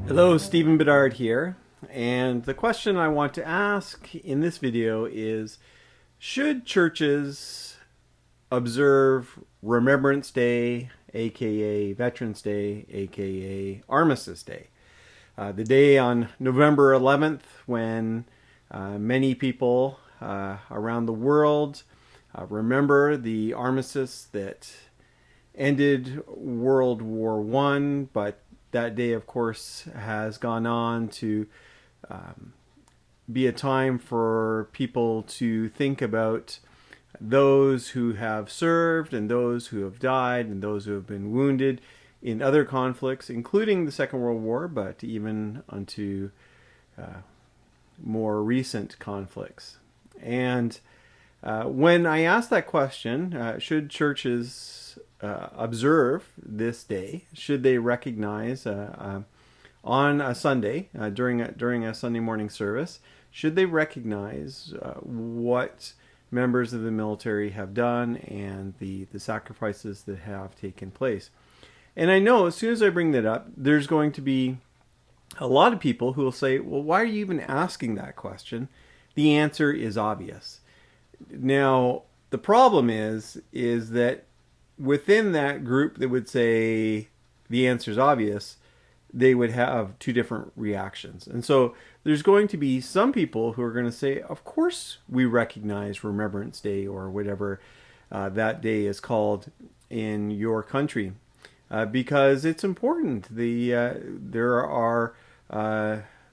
Hello, Stephen Bedard here, and the question I want to ask in this video is, should churches observe Remembrance Day, aka Veterans Day, aka Armistice Day? The day on November 11th when many people around the world remember the armistice that ended World War I, but that day, of course, has gone on to be a time for people to think about those who have served and those who have died and those who have been wounded in other conflicts, including the Second World War, but even unto more recent conflicts. And when I asked that question, should churches observe this day? Should they recognize on a Sunday during a Sunday morning service? Should they recognize what members of the military have done and the sacrifices that have taken place? And I know as soon as I bring that up, there's going to be a lot of people who will say, "Well, why are you even asking that question?" The answer is obvious. Now, the problem is that within that group that would say the answer is obvious, they would have two different reactions. And so there's going to be some people who are going to say, of course we recognize Remembrance Day or whatever that day is called in your country because it's important. There are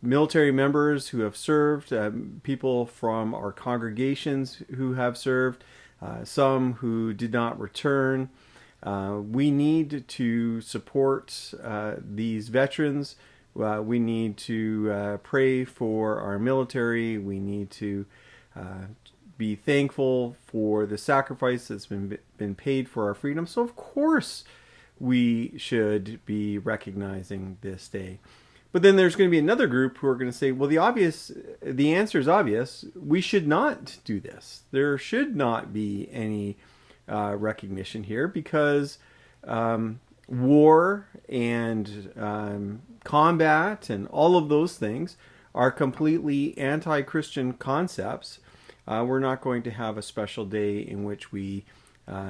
military members who have served, people from our congregations who have served, some who did not return. We need to support these veterans. We need to pray for our military. We need to be thankful for the sacrifice that's been paid for our freedom. So of course we should be recognizing this day. But then there's going to be another group who are going to say, well, the answer is obvious. We should not do this. There should not be any recognition here because war and combat and all of those things are completely anti-Christian concepts. We're not going to have a special day in which we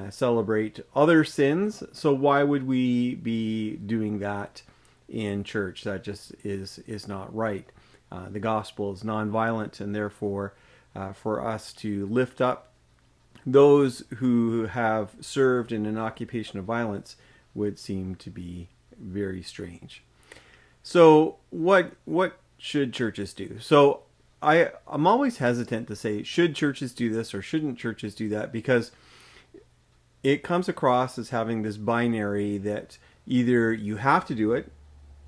celebrate other sins. So why would we be doing that in church? That just is not right. The gospel is nonviolent, and therefore for us to lift up those who have served in an occupation of violence would seem to be very strange. So what should churches do? So I'm always hesitant to say, should churches do this or shouldn't churches do that, because it comes across as having this binary that either you have to do it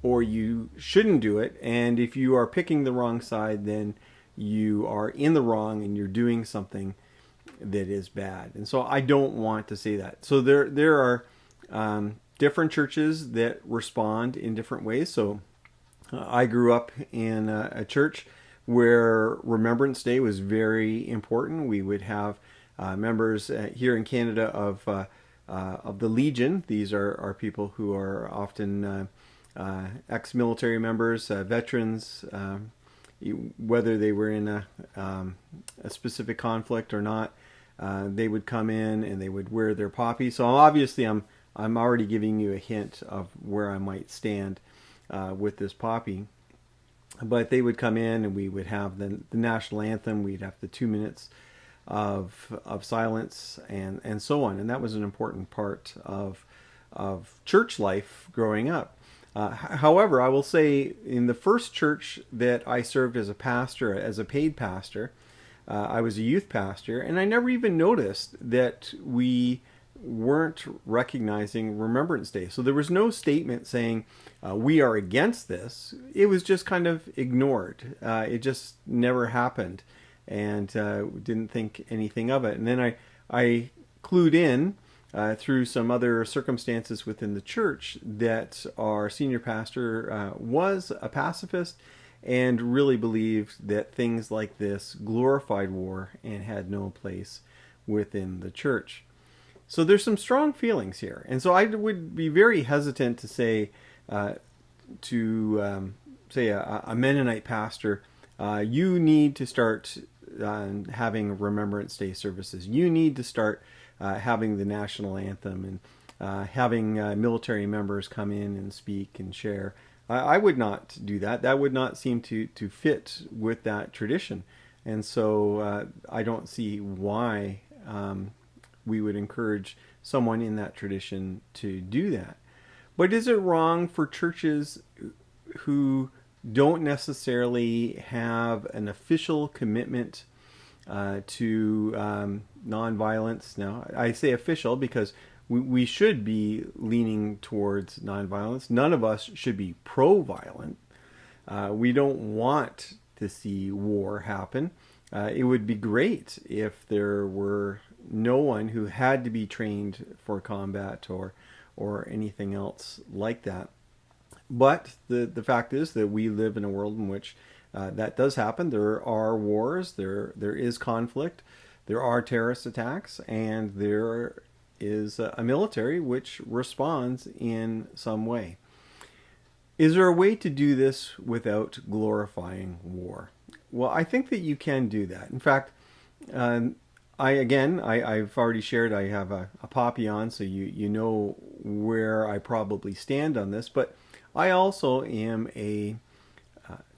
or you shouldn't do it. And if you are picking the wrong side, then you are in the wrong and you're doing something that is bad. And so I don't want to say that. So there are different churches that respond in different ways. So I grew up in a church where Remembrance Day was very important. We would have members here in Canada of the Legion. These are people who are often ex-military members, veterans, whether they were in a specific conflict or not. They would come in and they would wear their poppy. So obviously I'm already giving you a hint of where I might stand with this poppy. But they would come in and we would have the national anthem. We'd have the 2 minutes of silence and so on. And that was an important part of church life growing up. However, I will say in the first church that I served as a pastor, as a paid pastor, I was a youth pastor, and I never even noticed that we weren't recognizing Remembrance Day. So there was no statement saying we are against this. It was just kind of ignored. It just never happened, and didn't think anything of it. And then I clued in through some other circumstances within the church that our senior pastor was a pacifist, and really believed that things like this glorified war and had no place within the church. So there's some strong feelings here. And so I would be very hesitant to say say a Mennonite pastor, you need to start having Remembrance Day services. You need to start having the national anthem and having military members come in and speak and share. I would not do that. That would not seem to fit with that tradition. And so I don't see why we would encourage someone in that tradition to do that. But is it wrong for churches who don't necessarily have an official commitment to nonviolence? Now, I say official because we should be leaning towards nonviolence. None of us should be pro-violent. We don't want to see war happen. It would be great if there were no one who had to be trained for combat or anything else like that. But the fact is that we live in a world in which that does happen. There are wars, there is conflict, there are terrorist attacks, and there is a military which responds in some way. Is there a way to do this without glorifying war? Well, I think that you can do that. In fact, I've already shared I have a poppy on, so you know where I probably stand on this, but I also am a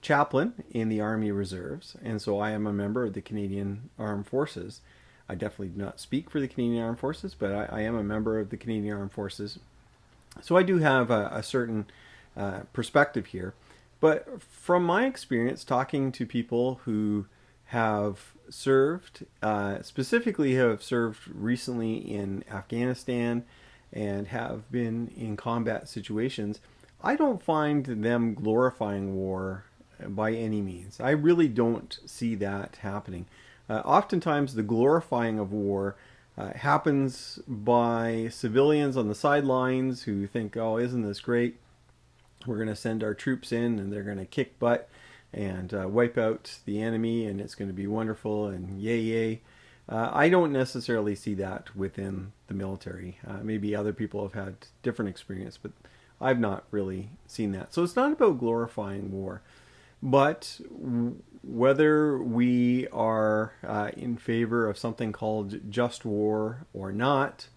chaplain in the Army Reserves, and so I am a member of the Canadian Armed Forces. I definitely do not speak for the Canadian Armed Forces, but I am a member of the Canadian Armed Forces. So I do have a certain perspective here. But from my experience talking to people who have served, specifically have served recently in Afghanistan and have been in combat situations, I don't find them glorifying war by any means. I really don't see that happening. Oftentimes the glorifying of war happens by civilians on the sidelines who think, oh, isn't this great? We're going to send our troops in and they're going to kick butt and wipe out the enemy, and it's going to be wonderful and yay, yay. I don't necessarily see that within the military. Maybe other people have had different experience, but I've not really seen that. So it's not about glorifying war, but whether we are in favor of something called just war or not,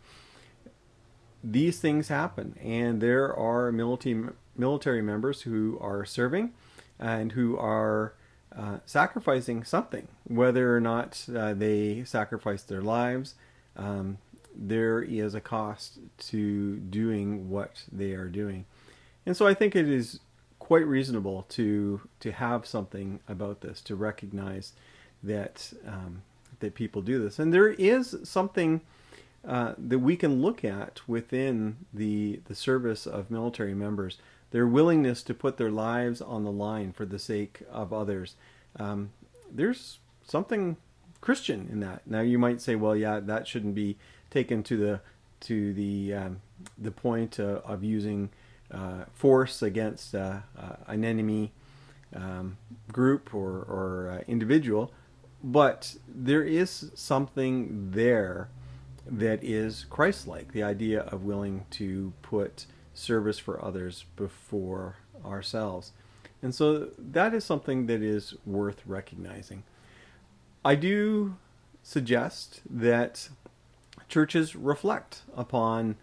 these things happen, and there are military members who are serving and who are sacrificing something. Whether or not they sacrifice their lives, there is a cost to doing what they are doing. And so I think it is quite reasonable to have something about this, to recognize that that people do this. And there is something that we can look at within the service of military members, their willingness to put their lives on the line for the sake of others. There's something Christian in that. Now you might say, well, yeah, that shouldn't be taken to the point of using force against an enemy group or individual, but there is something there that is Christ-like, the idea of willing to put service for others before ourselves. And so that is something that is worth recognizing. I do suggest that churches reflect upon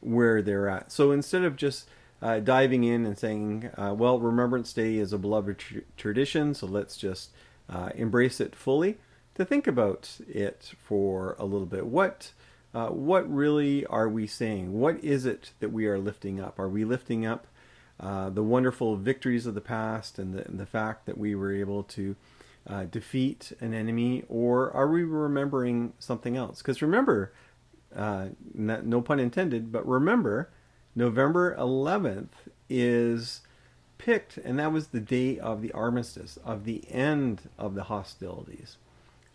where they're at. So instead of just diving in and saying, well, Remembrance Day is a beloved tradition, so let's just embrace it fully, to think about it for a little bit. What really are we saying? What is it that we are lifting up? Are we lifting up the wonderful victories of the past and the fact that we were able to defeat an enemy, or are we remembering something else? Because remember, no pun intended, but remember, November 11th is picked, and that was the day of the armistice, of the end of the hostilities.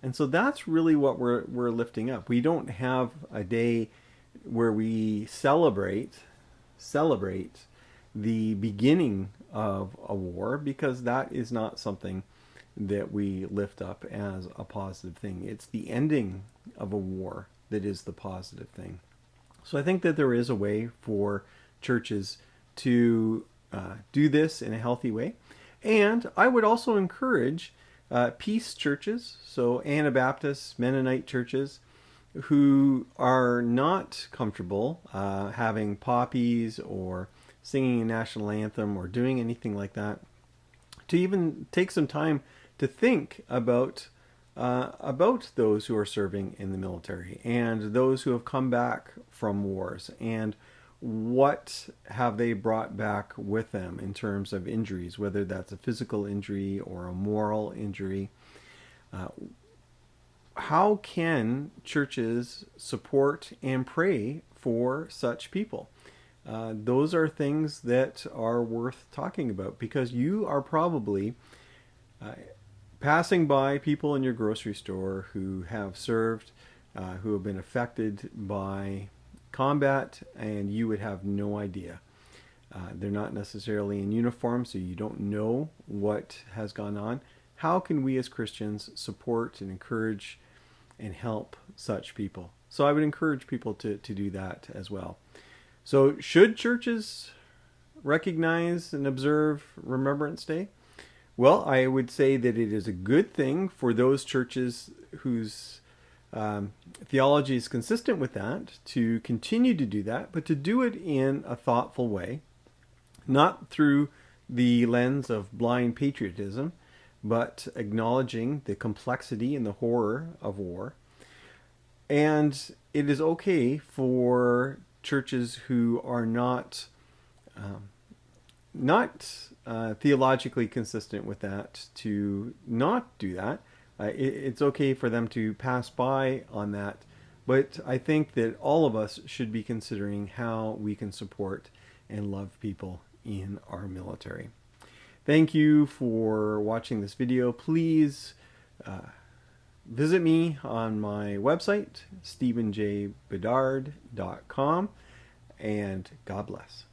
And so that's really what we're lifting up. We don't have a day where we celebrate the beginning of a war, because that is not something that we lift up as a positive thing. It's the ending of a war that is the positive thing. So I think that there is a way for churches to do this in a healthy way. And I would also encourage peace churches, so Anabaptist, Mennonite churches, who are not comfortable having poppies or singing a national anthem or doing anything like that, to even take some time to think about those who are serving in the military and those who have come back from wars, and what have they brought back with them in terms of injuries, whether that's a physical injury or a moral injury. How can churches support and pray for such people? Those are things that are worth talking about, because you are probably passing by people in your grocery store who have served, who have been affected by combat, and you would have no idea. They're not necessarily in uniform, so you don't know what has gone on. How can we as Christians support and encourage and help such people? So I would encourage people to do that as well. So should churches recognize and observe Remembrance Day? Well, I would say that it is a good thing for those churches whose theology is consistent with that to continue to do that, but to do it in a thoughtful way, not through the lens of blind patriotism, but acknowledging the complexity and the horror of war. And it is okay for churches who are not theologically consistent with that to not do that. It's okay for them to pass by on that, but I think that all of us should be considering how we can support and love people in our military. Thank you for watching this video. Please visit me on my website, stephenjbedard.com, and God bless.